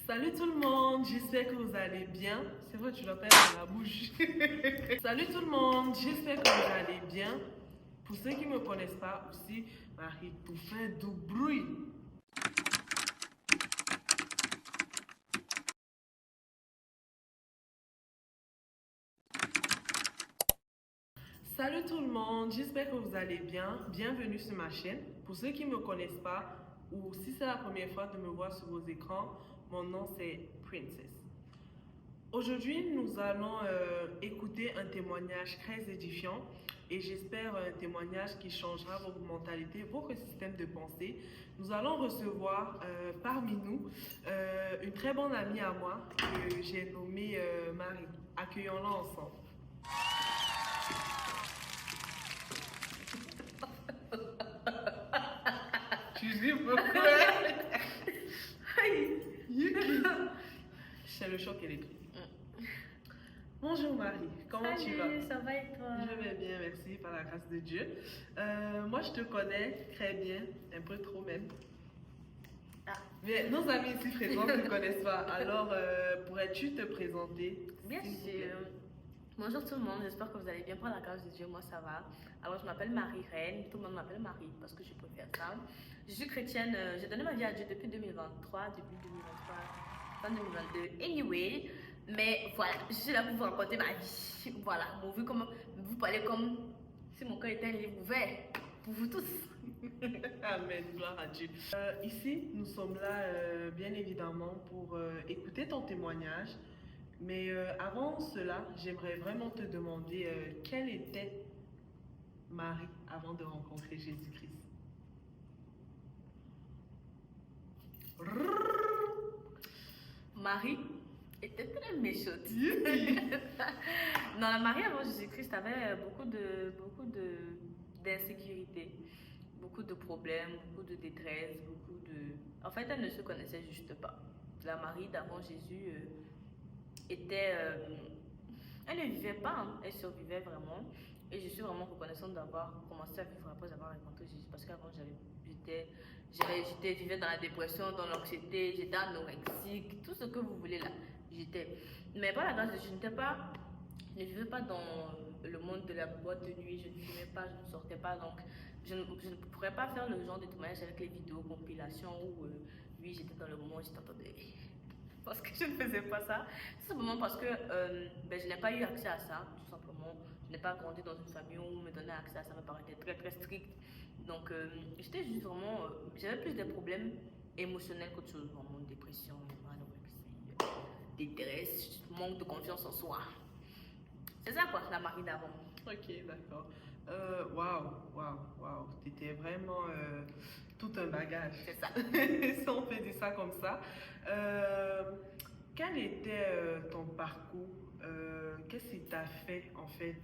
Salut tout le monde, j'espère que vous allez bien. C'est vrai, tu l'as pas dans la bouche. Salut tout le monde, j'espère que vous allez bien. Pour ceux qui ne me connaissent pas aussi, Marie, pour faire du bruit. Salut tout le monde, j'espère que vous allez bien. Bienvenue sur ma chaîne. Pour ceux qui ne me connaissent pas, ou si c'est la première fois de me voir sur vos écrans, mon nom c'est Princess. Aujourd'hui, nous allons écouter un témoignage très édifiant et j'espère un témoignage qui changera votre mentalité, votre système de pensée. Nous allons recevoir parmi nous une très bonne amie à moi que j'ai nommée Marie. Accueillons-la ensemble. Tu dis pourquoi? C'est le choc électrique. Bonjour Marie, comment tu vas? Salut, ça va et toi? Je vais bien, merci, par la grâce de Dieu. Moi, je te connais très bien, un peu trop même. Ah. Mais nos amis ici présents ne te connaissent pas. Alors, pourrais-tu te présenter? Bien sûr. Bonjour tout le monde, j'espère que vous allez bien. Par la grâce de Dieu, moi ça va. Alors, je m'appelle Marie-Reine, tout le monde m'appelle Marie parce que je préfère ça. Je suis chrétienne, j'ai donné ma vie à Dieu depuis 2023, fin 2022. Anyway, mais voilà, je suis là pour vous raconter ma vie. Voilà, bon, vu comment vous parlez comme si mon cœur était un livre ouvert pour vous tous. Amen, gloire à Dieu. Ici, nous sommes là, bien évidemment, pour écouter ton témoignage. Mais avant cela, j'aimerais vraiment te demander quelle était Marie avant de rencontrer Jésus-Christ. Marie était très méchante. Non, la Marie avant Jésus-Christ avait d'insécurité, beaucoup de problèmes, beaucoup de détresse, En fait, elle ne se connaissait juste pas. La Marie d'avant Jésus elle ne vivait pas, hein. Elle survivait vraiment. Et je suis vraiment reconnaissante d'avoir commencé à vivre après avoir rencontré Jésus. Parce qu'avant, vivais dans la dépression, dans l'anxiété, j'étais anorexique, tout ce que vous voulez là, j'étais. Mais par la grâce de Dieu, je ne vivais pas dans le monde de la boîte de nuit, je ne fumais pas, je ne sortais pas. Donc, je ne pourrais pas faire le genre de témoignage avec les vidéos, compilations où, oui, j'étais dans le moment, j'étais en train de parce que je ne faisais pas ça. Tout simplement parce que je n'ai pas eu accès à ça, tout simplement. Je n'ai pas grandi dans une famille où me donner accès à ça me paraissait très très strict. Donc j'étais juste vraiment, j'avais plus de problèmes émotionnels qu'autre chose, vraiment dépression, anorexie, détresse, manque de confiance en soi. C'est ça quoi, la Marie d'avant. Ok, d'accord. Waouh. T'étais vraiment tout un bagage. C'est ça. Si on peut dire ça comme ça. Quel était ton parcours? Qu'est-ce qui t'a fait en fait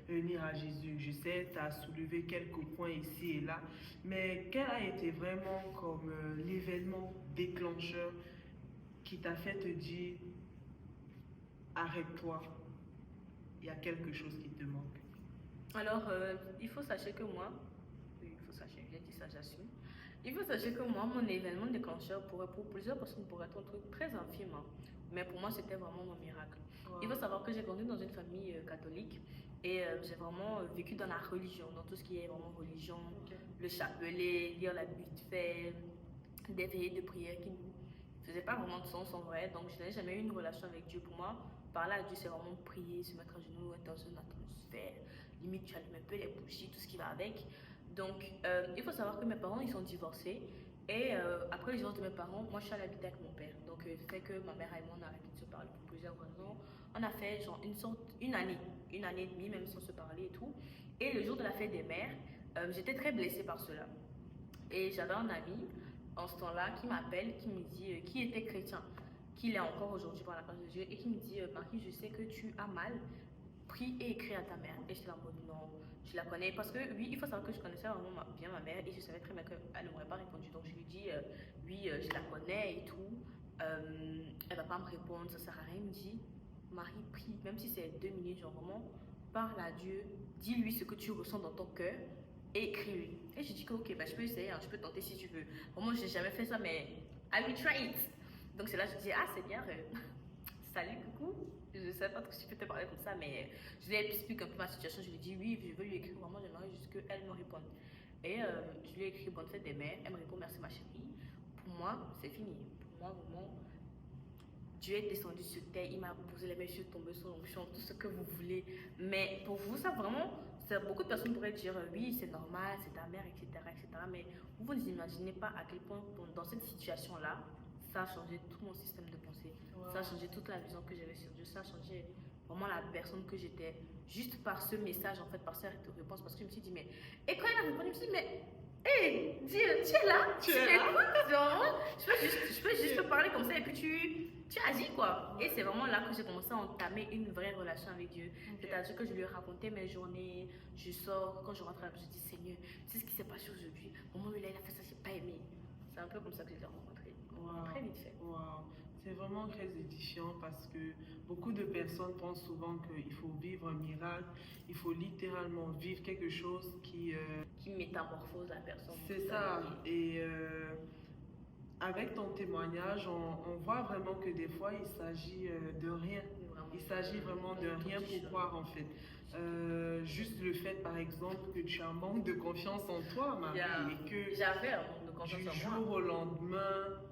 venir à Jésus? Je sais, tu as soulevé quelques points ici et là, mais quel a été vraiment comme l'événement déclencheur qui t'a fait te dire arrête-toi, il y a quelque chose qui te manque? Alors, il faut sachez que moi, oui, il faut sachez, j'ai dit ça, j'assume. Il faut sachez que moi, mon événement déclencheur pour plusieurs personnes pourrait être un truc très infime, hein. Mais pour moi, c'était vraiment mon miracle. Wow. Il faut savoir que j'ai grandi dans une famille catholique et j'ai vraiment vécu dans la religion, dans tout ce qui est vraiment religion, okay. Le chapelet, lire la Bible, faire des veillées de prière qui ne faisaient pas vraiment de sens en vrai. Donc, je n'ai jamais eu une relation avec Dieu. Pour moi, parler à Dieu, c'est vraiment prier, se mettre à genoux, être dans une atmosphère. Limite, tu allumes un peu les bougies, tout ce qui va avec. Donc, il faut savoir que mes parents, ils sont divorcés. Et après le divorce de mes parents, moi, je suis allée habiter avec mon père. Donc, fait que ma mère et moi, on a arrêté de se parler pour plusieurs raisons. On a fait genre une année et demie, même sans se parler et tout. Et le jour de la fête des mères, j'étais très blessée par cela. Et j'avais un ami, en ce temps-là, qui m'appelle, qui me dit, qui était chrétien, qu'il est encore aujourd'hui par la grâce de Dieu, et qui me dit, Marie, je sais que tu as mal, prie et écris à ta mère. Et j'étais en mode non, je la connais. Parce que oui, il faut savoir que je connaissais vraiment bien ma mère et je savais très bien qu'elle ne m'aurait pas répondu. Donc je lui dis, oui, je la connais et tout. Elle va pas me répondre, ça sert à rien. Il me dit, Marie, prie, même si c'est 2 minutes, genre vraiment, parle à Dieu, dis-lui ce que tu ressens dans ton cœur et écris-lui. Et je dis que ok, bah, je peux essayer, hein, je peux tenter si tu veux. Vraiment, j'ai jamais fait ça, mais I will try it. Donc c'est là que je dis, ah Seigneur, salut, coucou. Je ne sais pas trop si je peux te parler comme ça, mais je lui explique un peu ma situation. Je lui dis, oui, je veux lui écrire vraiment, j'aimerais juste qu'elle me réponde. Et je lui ai écrit bonne fête des mères. Elle me répond, merci ma chérie. Pour moi, c'est fini. Pour moi, vraiment, Dieu est descendu sur terre, il m'a posé les mains, je suis tombée sur l'onction, tout ce que vous voulez. Mais pour vous, ça vraiment, beaucoup de personnes pourraient dire oui, c'est normal, c'est ta mère, etc., etc. Mais vous n'imaginez pas à quel point, dans cette situation-là, ça a changé tout mon système de pensée. Wow. Ça a changé toute la vision que j'avais sur Dieu. Ça a changé vraiment la personne que j'étais. Juste par ce message, en fait, par cette réponse. Parce que je me suis dit, mais. Et quand il a répondu, je me suis dit, mais. Hé, Dieu, tu es là, Tu es là. Je peux juste te parler comme ça et puis tu agis quoi. Et c'est vraiment là que j'ai commencé à entamer une vraie relation avec Dieu. Okay. C'est-à-dire que je lui racontais mes journées, je sors, quand je rentre à la maison, je dis Seigneur, tu sais ce qui s'est passé aujourd'hui. Maman, il a fait ça, j'ai pas aimé. C'est un peu comme ça que je l'ai rencontré. Wow. Très vite fait. Wow. C'est vraiment très édifiant parce que beaucoup de personnes pensent souvent qu'il faut vivre un miracle, il faut littéralement vivre quelque chose qui métamorphose la personne. C'est ça. Et avec ton témoignage, on voit vraiment que des fois, il s'agit de rien. Il s'agit vraiment de rien pour croire en fait. Juste le fait, par exemple, que tu as un manque de confiance en toi, Marie, et que j'avais un manque de confiance du en moi. jour au lendemain,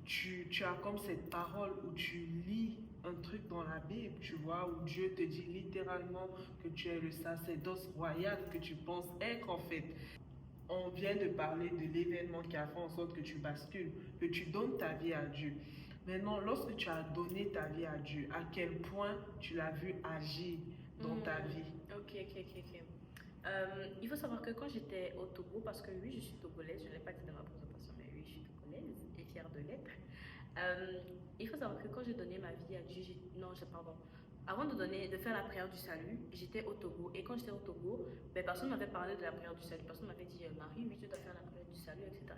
tu as comme cette parole où tu lis un truc dans la Bible, tu vois, où Dieu te dit littéralement que tu es le sacerdoce royal que tu penses être en fait. On vient de parler de l'événement qui a fait en sorte que tu bascules, que tu donnes ta vie à Dieu. Maintenant, lorsque tu as donné ta vie à Dieu, à quel point tu l'as vu agir dans ta vie? Ok. Il faut savoir que quand j'étais au Togo, parce que oui, je suis togolaise, je ne l'ai pas dit dans ma présentation, mais oui, je suis togolaise et fière de l'être. Il faut savoir que quand j'ai donné ma vie à Dieu, avant de faire la prière du salut, j'étais au Togo. Et quand j'étais au Togo, personne ne m'avait parlé de la prière du salut. Personne ne m'avait dit, Marie, oui, tu dois faire la prière du salut, etc.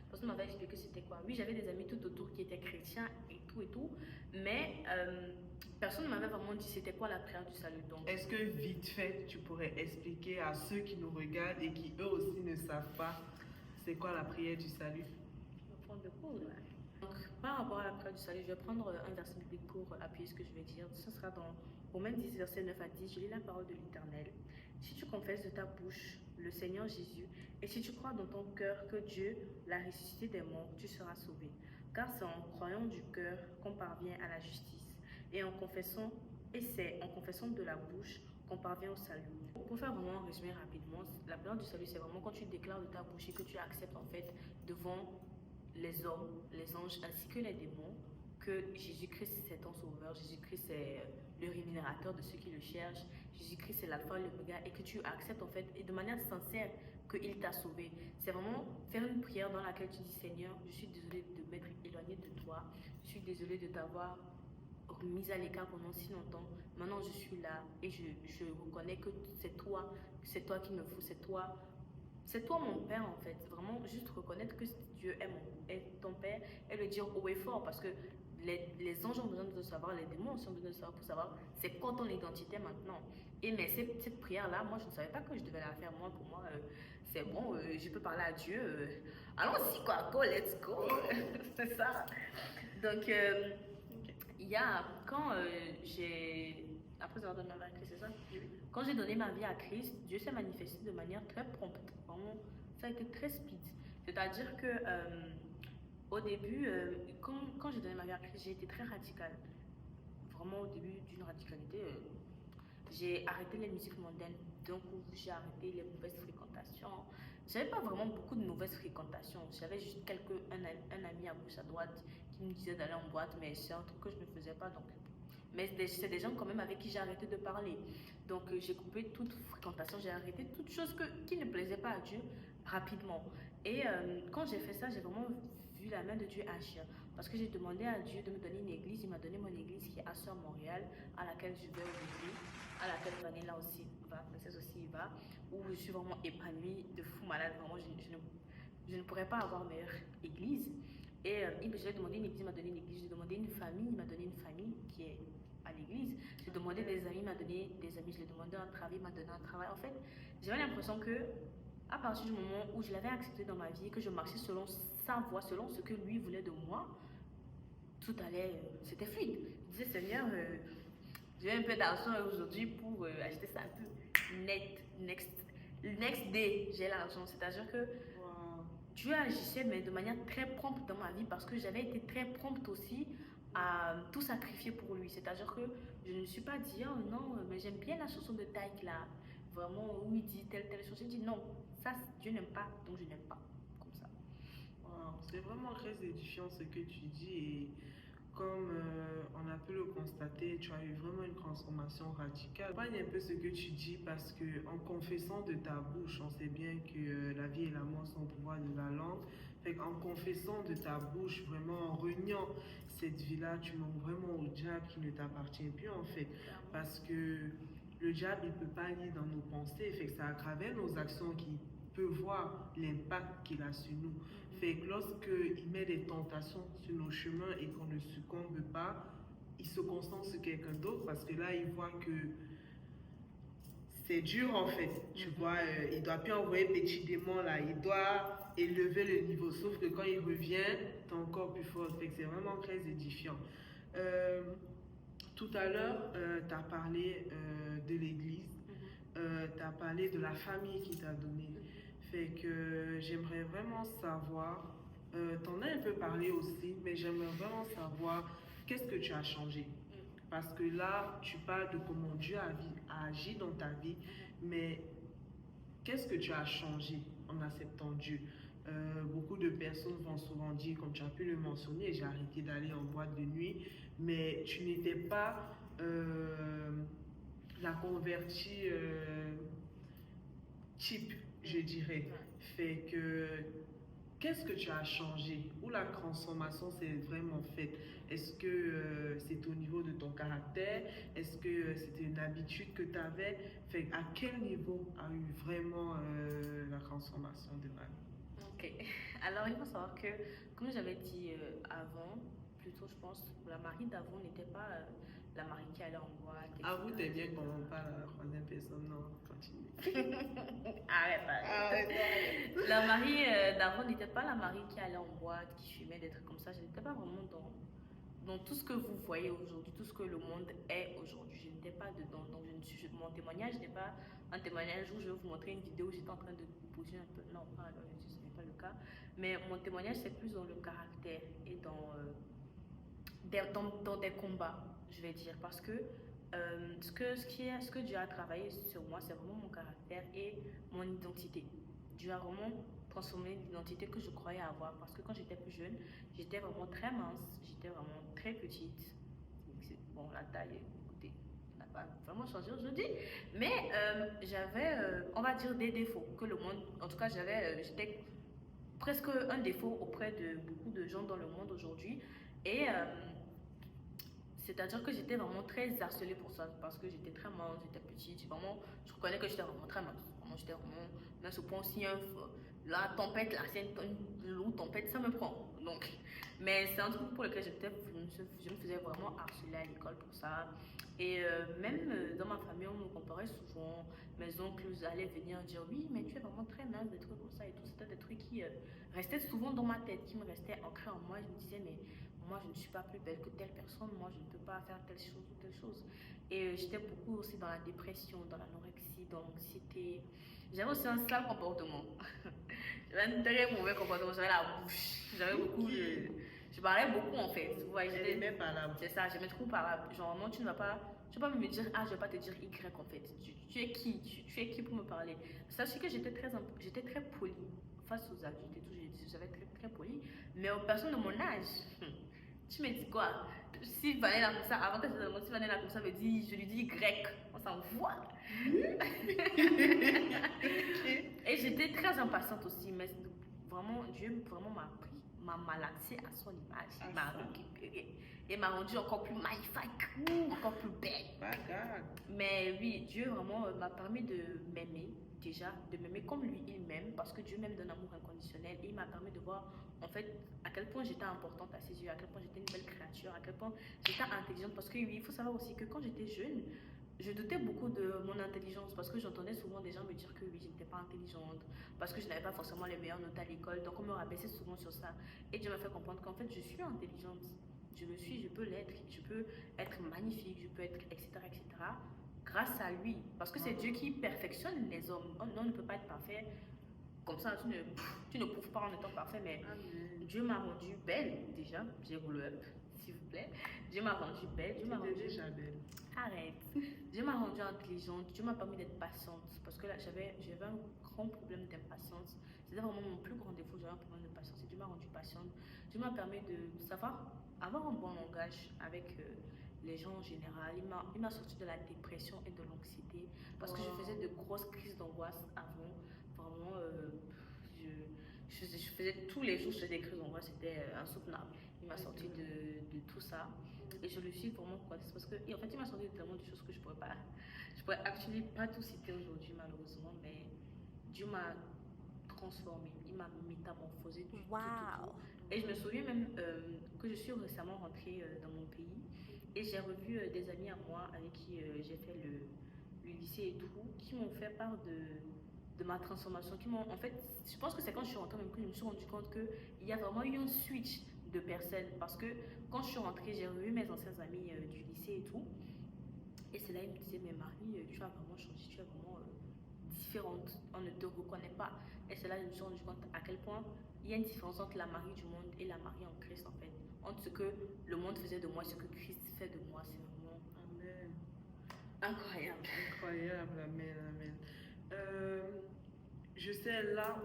Personne ne m'avait expliqué c'était quoi. Oui, j'avais des amis tout autour qui étaient chrétiens et tout. Mais personne ne m'avait vraiment dit c'était quoi la prière du salut. Donc, est-ce que vite fait, tu pourrais expliquer à ceux qui nous regardent et qui eux aussi ne savent pas c'est quoi la prière du salut? Je vais prendre le cours là. Donc, par rapport à la prière du salut, je vais prendre un verset biblique pour appuyer ce que je vais dire. Ce sera dans Romains 10, verset 9 à 10. Je lis la parole de l'Éternel. Si tu confesses de ta bouche le Seigneur Jésus, et si tu crois dans ton cœur que Dieu l'a ressuscité des morts, tu seras sauvé. Car c'est en croyant du cœur qu'on parvient à la justice, et c'est en confessant de la bouche qu'on parvient au salut. Pour faire vraiment un résumé rapidement, la prière du salut, c'est vraiment quand tu déclares de ta bouche et que tu acceptes en fait devant les hommes, les anges ainsi que les démons que Jésus-Christ c'est ton sauveur, Jésus-Christ c'est le rémunérateur de ceux qui le cherchent, Jésus-Christ c'est l'alpha et l'oméga et que tu acceptes en fait et de manière sincère qu'il t'a sauvé. C'est vraiment faire une prière dans laquelle tu dis Seigneur, je suis désolée de m'être éloignée de toi, je suis désolée de t'avoir mise à l'écart pendant si longtemps. Maintenant je suis là et je reconnais que c'est toi qui me faut, c'est toi mon père en fait. Vraiment juste reconnaître que Dieu est ton père et le dire haut et fort parce que les anges ont besoin de le savoir, les démons aussi ont besoin de le savoir pour savoir c'est quoi ton identité maintenant. Et mais cette prière là, moi je ne savais pas que je devais la faire. Moi pour moi c'est bon, je peux parler à Dieu. Allons-y quoi, go, let's go. C'est ça. Donc il y a quand après avoir donné ma vie à Christ, c'est ça? Quand j'ai donné ma vie à Christ, Dieu s'est manifesté de manière très prompte. Vraiment, ça a été très speed. C'est-à-dire que au début, quand j'ai donné ma vie à Christ, j'ai été très radicale. Vraiment au début d'une radicalité. J'ai arrêté les musiques mondaines. Donc j'ai arrêté les mauvaises fréquentations. J'avais pas vraiment beaucoup de mauvaises fréquentations. J'avais juste un ami à gauche à droite qui me disait d'aller en boîte, mais c'est un truc que je ne faisais pas. Donc. Mais c'est des gens quand même avec qui j'ai arrêté de parler. Donc j'ai coupé toute fréquentation, j'ai arrêté toute chose qui ne plaisait pas à Dieu rapidement. Et quand j'ai fait ça, j'ai vraiment vu la main de Dieu agir. Parce que j'ai demandé à Dieu de me donner une église. Il m'a donné mon église qui est à Sœur Montréal, à laquelle je vais aujourd'hui, à laquelle Vanilla aussi va, Princesse aussi y va, où je suis vraiment épanouie de fou malade. Vraiment, je ne pourrais pas avoir meilleure église. Et je lui ai demandé une église, il m'a donné une église. J'ai demandé une famille, il m'a donné une famille qui est à l'église. J'ai demandé des amis, il m'a donné des amis. Je lui ai demandé un travail, il m'a donné un travail. En fait, j'avais l'impression que à partir du moment où je l'avais accepté dans ma vie, que je marchais selon sa voie, selon ce que lui voulait de moi, tout allait, c'était fluide. Je disais, Seigneur, j'ai un peu d'argent aujourd'hui pour acheter ça un peu next day, j'ai l'argent. C'est-à-dire que Wow. Dieu agissait, mais de manière très prompte dans ma vie parce que j'avais été très prompte aussi à tout sacrifier pour lui. C'est-à-dire que je ne me suis pas dit, oh non, mais j'aime bien la chanson de Taïk là, vraiment où il dit telle chose. J'ai dit non, ça Dieu n'aime pas, donc je n'aime pas. Comme ça. Wow. C'est vraiment très édifiant ce que tu dis et comme on a pu le constater, tu as eu vraiment une transformation radicale. Accompagne un peu ce que tu dis parce que en confessant de ta bouche, on sait bien que la vie et la mort sont au pouvoir de la langue. Fait qu'en confessant de ta bouche, vraiment en reniant cette vie-là, tu montres vraiment au diable qui ne t'appartient plus en fait. Parce que le diable, il ne peut pas lire dans nos pensées. Fait que c'est à travers nos actions qu'il peut voir l'impact qu'il a sur nous. Fait que lorsqu'il met des tentations sur nos chemins et qu'on ne succombe pas, il se concentre sur quelqu'un d'autre parce que là, il voit que c'est dur en fait. Tu vois, il ne doit plus envoyer petit démon là, il doit élever le niveau. Sauf que quand il revient, tu es encore plus fort. Fait que c'est vraiment très édifiant. Tout à l'heure, tu as parlé de l'église, tu as parlé de la famille qui t'a donné. Fait que j'aimerais vraiment savoir, t'en as un peu parlé aussi, mais j'aimerais vraiment savoir qu'est-ce que tu as changé. Parce que là, tu parles de comment Dieu a agi dans ta vie, mais qu'est-ce que tu as changé en acceptant Dieu? Beaucoup de personnes vont souvent dire, comme tu as pu le mentionner, j'ai arrêté d'aller en boîte de nuit, mais tu n'étais pas la convertie type, je dirais. Fait que qu'est-ce que tu as changé? Où la transformation s'est vraiment faite? Est-ce que c'est au niveau de ton caractère? Est-ce que c'était une habitude que tu avais? Fait à quel niveau a eu vraiment la transformation de ma vie? Ok. Alors, il faut savoir que, comme j'avais dit avant, plutôt, je pense, la Marie d'avant n'était pas la Marie qui allait en boîte. Avoue, t'es bien qu'on en parle à la troisième personne. Non, continue. Arrête, Arrête. La Marie d'avant n'était pas la Marie qui allait en boîte, qui fumait, des trucs comme ça. Je n'étais pas vraiment dans tout ce que vous voyez aujourd'hui, tout ce que le monde est aujourd'hui. Je n'étais pas dedans. Donc, mon témoignage n'est pas un témoignage où je vais vous montrer une vidéo où j'étais en train de bouger un peu. Non, pas, ce n'est pas le cas. Mais mon témoignage, c'est plus dans le caractère et dans des combats, je vais dire. Parce que ce que Dieu a travaillé sur moi, c'est vraiment mon caractère et mon identité. Dieu a vraiment transformé l'identité que je croyais avoir. Parce que quand j'étais plus jeune, j'étais vraiment très mince, j'étais vraiment très petite. Bon, la taille, écoutez, n'a pas vraiment changé aujourd'hui. Mais j'avais, on va dire, des défauts que le monde, en tout cas, j'étais presque un défaut auprès de beaucoup de gens dans le monde aujourd'hui. Et c'est-à-dire que j'étais vraiment très harcelée pour ça, parce que j'étais très mince, j'étais petite, vraiment, je reconnais que j'étais vraiment très mince. Vraiment, j'étais vraiment mince au point aussi, la tempête, la scène, l'eau tempête, ça me prend. Donc, mais c'est un truc pour lequel je me faisais vraiment harceler à l'école pour ça. Et même dans ma famille, on me comparait souvent. Mes oncles allaient venir dire oui, mais tu es vraiment très mince, des trucs comme ça et tout. C'était des trucs qui restaient souvent dans ma tête, qui me restaient ancrés en moi. Je me disais, mais moi, je ne suis pas plus belle que telle personne, moi, je ne peux pas faire telle chose ou telle chose. Et j'étais beaucoup aussi dans la dépression, dans l'anorexie, dans l'anxiété. J'avais aussi un sale comportement. J'avais un très mauvais comportement, j'avais la bouche. J'avais beaucoup de... Je parlais beaucoup en fait. Vous voyez, c'est ça, j'aimais trop parler. Genre, non, tu ne vas pas me dire, ah, je ne vais pas te dire Y en fait. Tu es qui tu es qui pour me parler? Sachez que j'étais très polie face aux adultes et tout. J'avais très, très polie. Mais aux personnes de mon âge, tu me dis quoi? Si Vanessa comme ça, avant que je te demande si Vanessa comme ça me dit, je lui dis Y, on s'en voit. Et j'étais très impatiente aussi, mais vraiment, Dieu vraiment m'a malaxée à son image. Il m'a récupérée et m'a rendue encore plus magnifique, encore plus belle. Mais oui, Dieu vraiment m'a permis de m'aimer, déjà, de m'aimer comme lui, il m'aime, parce que Dieu m'aime d'un amour inconditionnel. Et il m'a permis de voir, en fait, à quel point j'étais importante à ses yeux, à quel point j'étais une belle créature, à quel point j'étais intelligente. Parce que oui, il faut savoir aussi que quand j'étais jeune, je doutais beaucoup de mon intelligence parce que j'entendais souvent des gens me dire que oui, je n'étais pas intelligente, parce que je n'avais pas forcément les meilleures notes à l'école, donc on me rabaissait souvent sur ça. Et Dieu m'a fait comprendre qu'en fait, je suis intelligente, je le peux l'être, je peux être magnifique, je peux être, etc., etc., grâce à lui. Parce que c'est Dieu qui perfectionne les hommes. On ne peut pas être parfait. Comme ça, tu ne prouves pas en étant parfait, mais Amen. Dieu m'a rendue belle, déjà. J'ai roulé up, s'il vous plaît. Dieu m'a rendue belle, Dieu m'a C'était rendue... déjà belle. Arrête. Dieu m'a rendue intelligente, Dieu m'a permis d'être patiente. Parce que là, j'avais un grand problème d'impatience. C'était vraiment mon plus grand défaut, j'avais un problème de patience. Et Dieu m'a rendue patiente. Dieu m'a permis de savoir avoir un bon langage avec les gens en général. Il m'a sorti de la dépression et de l'anxiété. Parce que je faisais de grosses crises d'angoisse avant. Vraiment, je faisais tous les jours, je faisais des crises d'angoisse, c'était insoutenable. Il m'a sorti de tout ça. Et je le suis vraiment reconnaissante parce que, en fait, il m'a sorti de tellement de choses que je pourrais actually pas tout citer aujourd'hui, malheureusement, mais Dieu m'a transformée, il m'a métamorphosée du tout. Et je me souviens même que je suis récemment rentrée dans mon pays et j'ai revu des amis à moi avec qui j'ai fait le lycée et tout, qui m'ont fait part de ma transformation, en fait, je pense que c'est quand je suis rentrée même que je me suis rendu compte qu'il y a vraiment eu un switch de personnes parce que quand je suis rentrée, j'ai revu mes anciens amis du lycée et tout. Et c'est là qu'ils me disaient, mais Marie, tu as vraiment changé, tu es vraiment différente, on ne te reconnaît pas. Et c'est là que je me suis rendu compte à quel point il y a une différence entre la Marie du monde et la Marie en Christ en fait. Entre ce que le monde faisait de moi et ce que Christ fait de moi, c'est vraiment Amen. incroyable. Incroyable, amen, amen. Je sais, là,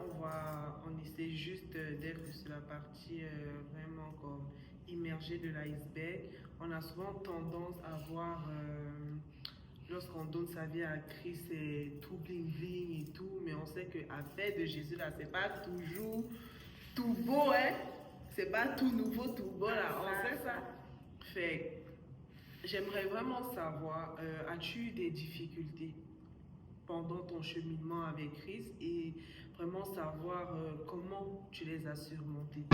on essaie juste d'être sur la partie vraiment comme immergée de l'iceberg. On a souvent tendance à voir, lorsqu'on donne sa vie à Christ, c'est tout bling bling et tout, mais on sait qu'à faire de Jésus, là, c'est pas toujours tout beau, hein? C'est pas tout nouveau, tout beau, là, on sait ça. Fait, j'aimerais vraiment savoir, as-tu eu des difficultés pendant ton cheminement avec Christ et vraiment savoir comment tu les as surmontées?